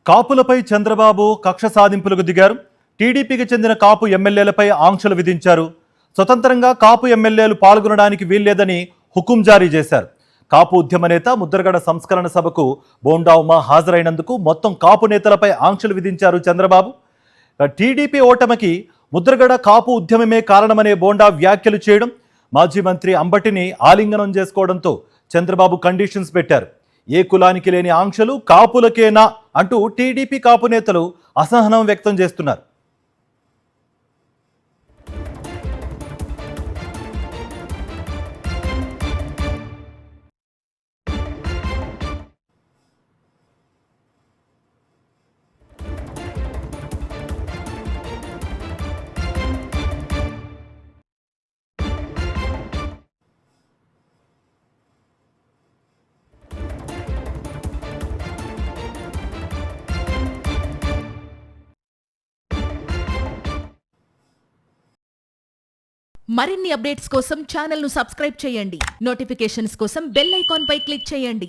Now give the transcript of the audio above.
కాపులపై చంద్రబాబు కక్ష సాధింపులకు దిగారు. టీడీపీకి చెందిన కాపు ఎమ్మెల్యేలపై ఆంక్షలు విధించారు. స్వతంత్రంగా కాపు ఎమ్మెల్యేలు పాల్గొనడానికి వీల్లేదని హుకుం జారీ చేశారు. కాపు ఉద్యమ నేత ముద్రగడ సంస్కరణ సభకు బోండా ఉమా హాజరైనందుకు మొత్తం కాపు నేతలపై ఆంక్షలు విధించారు చంద్రబాబు. టీడీపీ ఓటమికి ముద్రగడ కాపు ఉద్యమమే కారణమనే బోండా వ్యాఖ్యలు చేయడం, మాజీ మంత్రి అంబటిని ఆలింగనం చేసుకోవడంతో చంద్రబాబు కండిషన్స్ పెట్టారు. ఏ కులానికి లేని ఆంక్షలు కాపులకేనా అంటూ టీడీపీ కాపు నేతలు అసహనం వ్యక్తం చేస్తున్నారు. మరిన్ని అప్డేట్స్ కోసం ఛానల్ ను సబ్స్క్రైబ్ చేయండి. నోటిఫికేషన్స్ కోసం బెల్ ఐకాన్ పై క్లిక్ చేయండి.